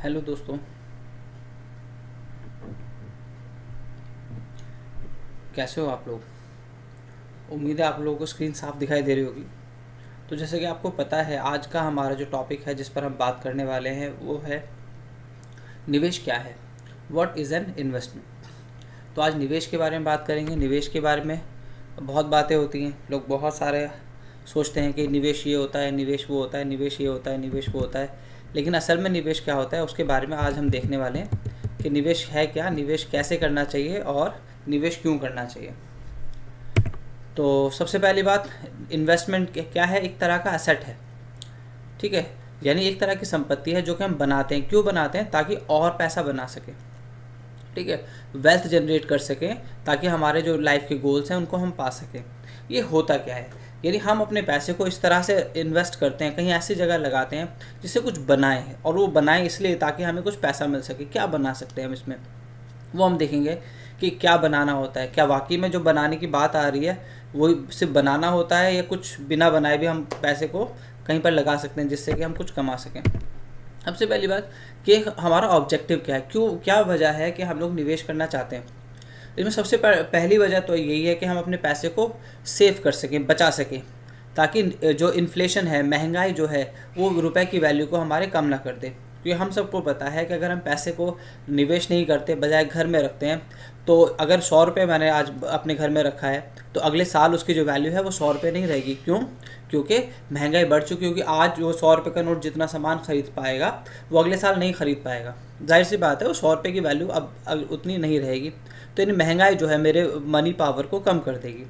Hello दोस्तों, कैसे हो आप लोग। उम्मीद है आप लोगों को स्क्रीन साफ दिखाई दे रही होगी। तो जैसे कि आपको पता है, आज का हमारा जो टॉपिक है जिस पर हम बात करने वाले हैं वो है निवेश क्या है। What is an investment. तो आज निवेश के बारे में बात करेंगे। निवेश के बारे में बहुत बातें होती हैं, लोग बहुत सारे सोचते हैं कि निवेश ये होता है, निवेश वो होता है, निवेश ये होता है, निवेश वो होता है। लेकिन असल में निवेश क्या होता है उसके बारे में आज हम देखने वाले हैं कि निवेश है क्या, निवेश कैसे करना चाहिए और निवेश क्यों करना चाहिए। तो सबसे पहली बात, इन्वेस्टमेंट क्या है, एक तरह का एसेट है। ठीक है, यानी एक तरह की संपत्ति है जो कि हम बनाते हैं। क्यों बनाते हैं? ताकि और पैसा बना सकें। ठीक है, वेल्थ जनरेट कर सकें, ताकि हमारे जो लाइफ के गोल्स हैं उनको हम पा सकें। ये होता क्या है, यानी हम अपने पैसे को इस तरह से इन्वेस्ट करते हैं, कहीं ऐसी जगह लगाते हैं जिससे कुछ बनाएं, और वो बनाएं इसलिए ताकि हमें कुछ पैसा मिल सके। क्या बना सकते हैं हम इसमें, वो हम देखेंगे कि क्या बनाना होता है। क्या वाकई में जो बनाने की बात आ रही है वो सिर्फ बनाना होता है, या कुछ बिना बनाए भी हम पैसे को कहीं पर लगा सकते हैं जिससे कि हम कुछ कमा सकें। सबसे पहली बात कि हमारा ऑब्जेक्टिव क्या है, क्यों, क्या वजह है कि हम लोग निवेश करना चाहते हैं। इसमें सबसे पहली वजह तो यही है कि हम अपने पैसे को सेव कर सकें, बचा सकें, ताकि जो इन्फ्लेशन है, महंगाई जो है, वो रुपए की वैल्यू को हमारे कम ना कर दे। क्योंकि हम सबको पता है कि अगर हम पैसे को निवेश नहीं करते, बजाय घर में रखते हैं, तो अगर 100 रुपये मैंने आज अपने घर में रखा है तो अगले साल उसकी जो वैल्यू है वो 100 रुपये नहीं रहेगी। क्यों? क्योंकि महंगाई बढ़ चुकी होगी। आज जो 100 रुपये का नोट जितना सामान खरीद पाएगा वो अगले साल नहीं खरीद पाएगा। जाहिर सी बात है, वो 100 रुपये की वैल्यू अब उतनी नहीं रहेगी। तो इन महंगाई जो है मेरे मनी पावर को कम कर देगी।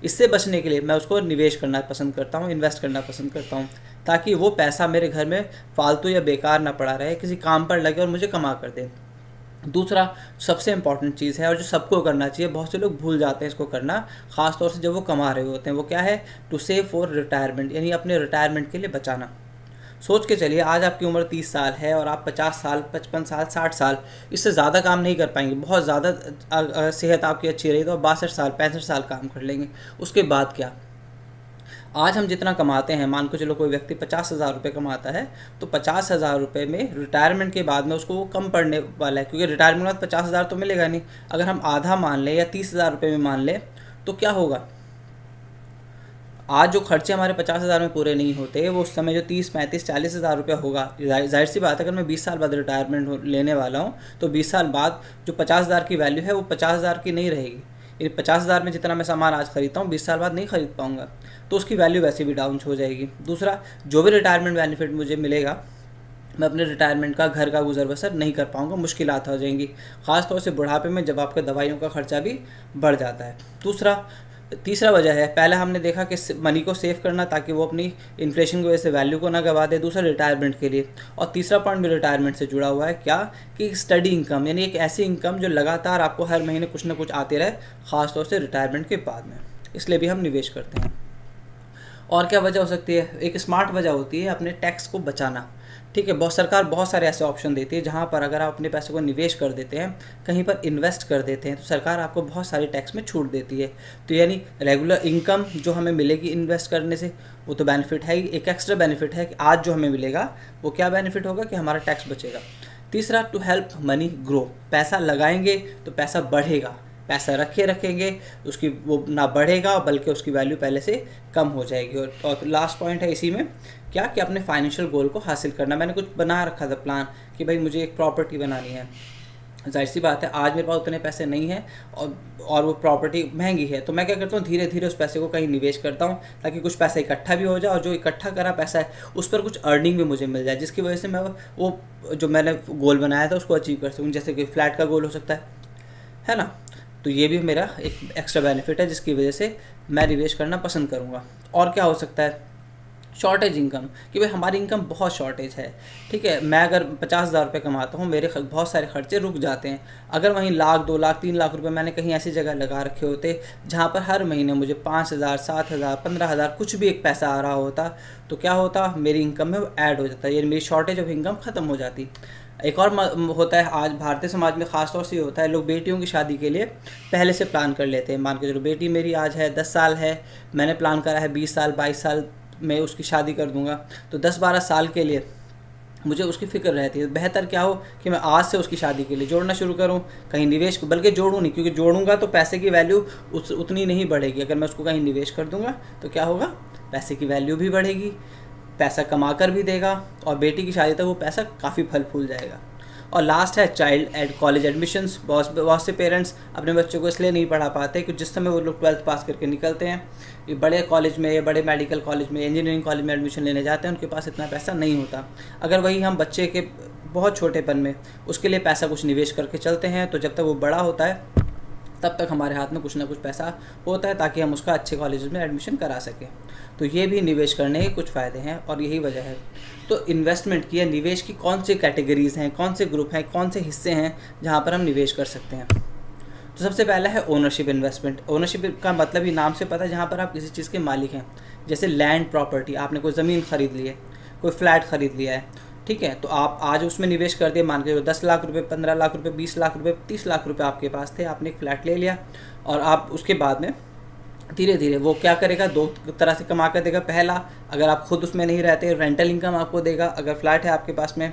इससे बचने के लिए मैं उसको निवेश करना पसंद करता हूँ, इन्वेस्ट करना पसंद करता हूँ, ताकि वो पैसा मेरे घर में फालतू या बेकार ना पड़ा रहे, किसी काम पर लगे और मुझे कमा कर दे। दूसरा सबसे इम्पॉर्टेंट चीज़ है और जो सबको करना चाहिए, बहुत से लोग भूल जाते हैं इसको करना, ख़ास तौर से जब वो कमा रहे होते हैं। वो क्या है? टू सेव फॉर रिटायरमेंट, यानी अपने रिटायरमेंट के लिए बचाना। सोच के चलिए, आज आपकी उम्र 30 साल है और आप 50 साल, 55 साल, 60 साल, इससे ज़्यादा काम नहीं कर पाएंगे। बहुत ज़्यादा सेहत आपकी अच्छी रही तो 62 साल, 65 साल काम कर लेंगे। उसके बाद क्या? आज हम जितना कमाते हैं, मान को चलो कोई व्यक्ति 50,000 रुपये कमाता है, तो 50,000 रुपये में रिटायरमेंट के बाद में उसको वो कम पड़ने वाला है, क्योंकि रिटायरमेंट के बाद 50,000 तो मिलेगा नहीं। अगर हम आधा मान लें या 30,000 रुपये में मान लें तो क्या होगा? आज जो खर्चे हमारे 50,000 में पूरे नहीं होते, वो उस समय जो 30, 35, 40,000 रुपये होगा। जाहिर सी बात है, अगर मैं 20 साल बाद रिटायरमेंट लेने वाला हूँ तो 20 साल बाद जो 50,000 की वैल्यू है वो 50,000 की नहीं रहेगी। ये 50,000 में जितना मैं सामान आज खरीदता हूँ 20 साल बाद नहीं खरीद पाऊंगा, तो उसकी वैल्यू वैसे भी डाउन हो जाएगी। दूसरा, जो भी रिटायरमेंट बेनिफिट मुझे मिलेगा, मैं अपने रिटायरमेंट का, घर का गुजर बसर नहीं कर पाऊंगा, मुश्किलात हो जाएंगी। ख़ासतौर से बुढ़ापे में जब आपके दवाइयों का खर्चा भी बढ़ जाता है। तीसरा वजह है, पहले हमने देखा कि मनी को सेव करना ताकि वो अपनी इन्फ्लेशन की वजह से वैल्यू को ना गवा दे। दूसरा, रिटायरमेंट के लिए। और तीसरा पॉइंट भी रिटायरमेंट से जुड़ा हुआ है, क्या कि स्टडी इनकम, यानी एक ऐसी इनकम जो लगातार आपको हर महीने कुछ ना कुछ आते रहे, ख़ासतौर से रिटायरमेंट के बाद में। इसलिए भी हम निवेश करते हैं। और क्या वजह हो सकती है? एक स्मार्ट वजह होती है अपने टैक्स को बचाना। ठीक है, सरकार बहुत सारे ऐसे ऑप्शन देती है जहाँ पर अगर आप अपने पैसे को निवेश कर देते हैं, कहीं पर इन्वेस्ट कर देते हैं, तो सरकार आपको बहुत सारी टैक्स में छूट देती है। तो यानी रेगुलर इनकम जो हमें मिलेगी इन्वेस्ट करने से, वो तो बेनिफिट है ही। एक एक्स्ट्रा बेनिफिट है कि आज जो हमें मिलेगा वो क्या बेनिफिट होगा कि हमारा टैक्स बचेगा। तीसरा, टू हेल्प मनी ग्रो। पैसा लगाएंगे तो पैसा बढ़ेगा, पैसा रखेंगे उसकी वो ना बढ़ेगा, बल्कि उसकी वैल्यू पहले से कम हो जाएगी। और लास्ट पॉइंट है इसी में, क्या कि अपने फाइनेंशियल गोल को हासिल करना। मैंने कुछ बना रखा था प्लान कि भाई मुझे एक प्रॉपर्टी बनानी है। जाहिर सी बात है, आज मेरे पास उतने पैसे नहीं हैं और वो प्रॉपर्टी महंगी है, तो मैं क्या करता हूँ, धीरे धीरे उस पैसे को कहीं निवेश करता हूँ, ताकि कुछ पैसा इकट्ठा भी हो जाए और जो इकट्ठा करा पैसा है उस पर कुछ अर्निंग भी मुझे मिल जाए, जिसकी वजह से मैं वो जो मैंने गोल बनाया था उसको अचीव कर सकूँ। जैसे कि फ्लैट का गोल हो सकता है ना। तो ये भी मेरा एक एक्स्ट्रा बेनिफिट है जिसकी वजह से मैं निवेश करना पसंद करूँगा। और क्या हो सकता है? शॉर्टेज इनकम, कि भाई हमारी इनकम बहुत शॉर्टेज है। ठीक है, मैं अगर 50,000 रुपये कमाता हूँ, मेरे बहुत सारे खर्चे रुक जाते हैं। अगर वहीं 1,00,000, 2,00,000, 3,00,000 रुपये मैंने कहीं ऐसी जगह लगा रखे होते जहाँ पर हर महीने मुझे 5,000, 7,000, 15,000 कुछ भी एक पैसा आ रहा होता, तो क्या होता, मेरी इनकम में वो ऐड हो जाता है, यानी मेरी शॉर्टेज ऑफ इनकम ख़त्म हो जाती। एक और होता है, आज भारतीय समाज में ख़ास तौर से होता है, लोग बेटियों की शादी के लिए पहले से प्लान कर लेते हैं। मान के चलो बेटी मेरी आज है 10 साल है, मैंने प्लान करा है 20 साल, 22 साल में उसकी शादी कर दूंगा, तो 10-12 साल के लिए मुझे उसकी फ़िक्र रहती है। बेहतर क्या हो कि मैं आज से उसकी शादी के लिए जोड़ना शुरू करूं, कहीं निवेश, बल्कि जोड़ूं नहीं, क्योंकि जोड़ूंगा तो पैसे की वैल्यू उतनी नहीं बढ़ेगी। अगर मैं उसको कहीं निवेश कर दूंगा तो क्या होगा, पैसे की वैल्यू भी बढ़ेगी, पैसा कमा कर भी देगा, और बेटी की शादी तक वो पैसा काफ़ी फल फूल जाएगा। और लास्ट है चाइल्ड एड कॉलेज एडमिशन्स। बहुत से पेरेंट्स अपने बच्चों को इसलिए नहीं पढ़ा पाते कि जिस समय वो लोग 12th पास करके निकलते हैं, ये बड़े कॉलेज में या बड़े मेडिकल कॉलेज में, इंजीनियरिंग कॉलेज में एडमिशन लेने जाते हैं, उनके पास इतना पैसा नहीं होता। अगर वही हम बच्चे के बहुत छोटेपन में उसके लिए पैसा कुछ निवेश करके चलते हैं, तो जब तक वो बड़ा होता है तब तक हमारे हाथ में कुछ ना कुछ पैसा होता है, ताकि हम उसका अच्छे कॉलेज में एडमिशन करा सकें। तो ये भी निवेश करने के कुछ फ़ायदे हैं और यही वजह है। तो इन्वेस्टमेंट की या निवेश की कौन सी कैटेगरीज़ हैं, कौन से ग्रुप हैं, कौन से हिस्से हैं जहाँ पर हम निवेश कर सकते हैं। तो सबसे पहला है ओनरशिप इन्वेस्टमेंट। ओनरशिप का मतलब ही नाम से पता है, जहाँ पर आप किसी चीज़ के मालिक हैं। जैसे लैंड प्रॉपर्टी, आपने कोई ज़मीन खरीद ली है, कोई फ्लैट ख़रीद लिया है, ठीक है, तो आप आज उसमें निवेश कर दिए, मान के 10 लाख रुपए, 15 लाख रुपए, 20 लाख रुपए, 30 लाख रुपए आपके पास थे, आपने एक फ़्लैट ले लिया, और आप उसके बाद में धीरे धीरे वो क्या करेगा, दो तरह से कमा कर देगा। पहला, अगर आप खुद उसमें नहीं रहते, रेंटल इनकम आपको देगा अगर फ्लैट है आपके पास में।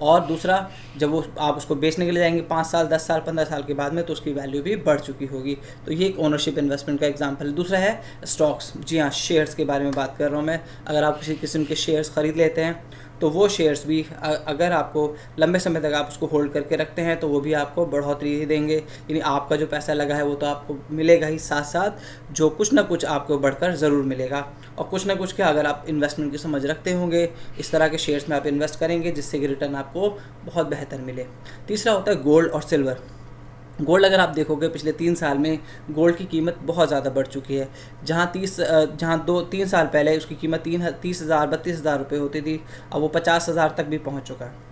और दूसरा, जब वो आप उसको बेचने के लिए जाएंगे 5 साल, 10 साल, 15 साल के बाद में, तो उसकी वैल्यू भी बढ़ चुकी होगी। तो ये एक ओनरशिप इन्वेस्टमेंट का एग्जांपल है। दूसरा है स्टॉक्स। जी हाँ, शेयर्स के बारे में बात कर रहा हूँ मैं। अगर आप किसी किस्म के शेयर्स ख़रीद लेते हैं, तो वो शेयर्स भी अगर आपको लंबे समय तक आप उसको होल्ड करके रखते हैं, तो वो भी आपको बढ़ोतरी ही देंगे। यानी आपका जो पैसा लगा है वो तो आपको मिलेगा ही, साथ साथ जो कुछ ना कुछ आपको बढ़कर ज़रूर मिलेगा। और कुछ ना कुछ क्या, अगर आप इन्वेस्टमेंट की समझ रखते होंगे, इस तरह के शेयर्स में आप इन्वेस्ट करेंगे, जिससे कि रिटर्न आपको बहुत बेहतर मिले। तीसरा होता है गोल्ड और सिल्वर। गोल्ड, अगर आप देखोगे पिछले 3 साल में गोल्ड की कीमत बहुत ज़्यादा बढ़ चुकी है। जहाँ 2-3 साल पहले उसकी कीमत 30,000 32,000 रुपये होती थी, अब वो 50,000 तक भी पहुँच चुका है।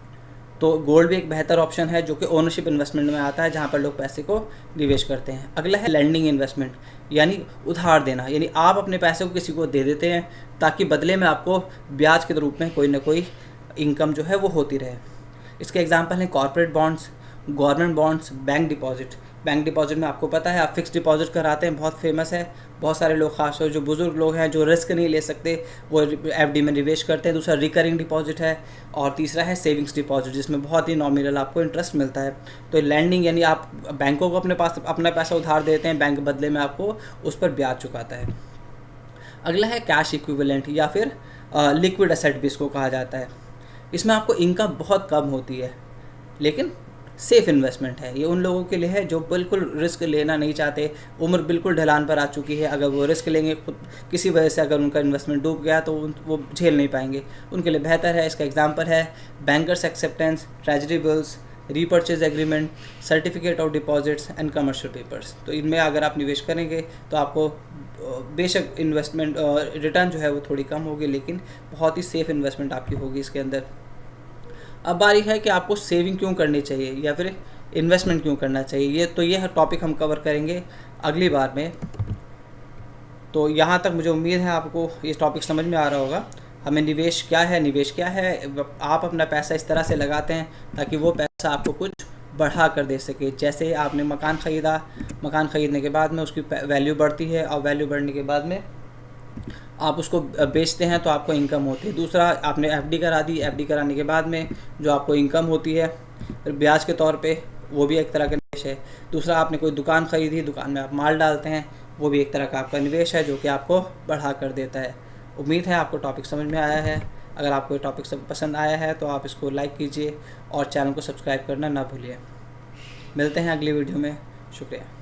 तो गोल्ड भी एक बेहतर ऑप्शन है, जो कि ओनरशिप इन्वेस्टमेंट में आता है, जहाँ पर लोग पैसे को निवेश करते हैं। अगला है लैंडिंग इन्वेस्टमेंट, यानी उधार देना। यानी आप अपने पैसे को किसी को दे देते हैं, ताकि बदले में आपको ब्याज के रूप में कोई ना कोई इनकम जो है वो होती रहे। इसके एग्जांपल हैं corporate bonds, government bonds, bank deposit. Bank deposit में आपको पता है, आप फिक्स डिपॉजिट कराते हैं, बहुत फेमस है। बहुत सारे लोग, खासतौर जो बुज़ुर्ग लोग हैं, जो रिस्क नहीं ले सकते, वो एफडी में निवेश करते हैं। दूसरा रिकरिंग डिपॉजिट है, और तीसरा है सेविंग्स डिपॉजिट, जिसमें बहुत ही नॉमिनल आपको इंटरेस्ट मिलता है। तो लैंडिंग, यानी आप बैंकों को अपने पास अपना पैसा उधार देते हैं, बैंक बदले में आपको उस पर ब्याज चुकाता है। अगला है कैश इक्विवेलेंट, या फिर लिक्विड एसेट भी इसको कहा जाता है। इसमें आपको इनकम बहुत कम होती है, लेकिन सेफ़ इन्वेस्टमेंट है। ये उन लोगों के लिए है जो बिल्कुल रिस्क लेना नहीं चाहते, उम्र बिल्कुल ढलान पर आ चुकी है। अगर वो रिस्क लेंगे खुद, किसी वजह से अगर उनका इन्वेस्टमेंट डूब गया, तो वो झेल नहीं पाएंगे, उनके लिए बेहतर है। इसका एग्जांपल है bankers acceptance, treasury bills, repurchase agreement, certificate of deposits and commercial papers. तो इनमें अगर आप निवेश करेंगे तो आपको बेशक इन्वेस्टमेंट रिटर्न जो है वो थोड़ी कम होगी, लेकिन बहुत ही सेफ़ इन्वेस्टमेंट आपकी होगी इसके अंदर। अब बारी है कि आपको सेविंग क्यों करनी चाहिए या फिर इन्वेस्टमेंट क्यों करना चाहिए। ये टॉपिक हम कवर करेंगे अगली बार में। तो यहाँ तक मुझे उम्मीद है आपको ये टॉपिक समझ में आ रहा होगा। हमें निवेश क्या है, आप अपना पैसा इस तरह से लगाते हैं ताकि वो पैसा आपको कुछ बढ़ा कर दे सके। जैसे आपने मकान ख़रीदा, मकान ख़रीदने के बाद में उसकी वैल्यू बढ़ती है, और वैल्यू बढ़ने के बाद में आप उसको बेचते हैं तो आपको इनकम होती है। दूसरा, आपने एफडी करा दी, एफडी कराने के बाद में जो आपको इनकम होती है ब्याज के तौर पे, वो भी एक तरह का निवेश है। दूसरा, आपने कोई दुकान ख़रीदी, दुकान में आप माल डालते हैं, वो भी एक तरह का आपका निवेश है, जो कि आपको बढ़ा कर देता है। उम्मीद है आपको टॉपिक समझ में आया है। अगर आपको ये टॉपिक सब पसंद आया है तो आप इसको लाइक कीजिए और चैनल को सब्सक्राइब करना ना भूलिए। मिलते हैं अगली वीडियो में। शुक्रिया।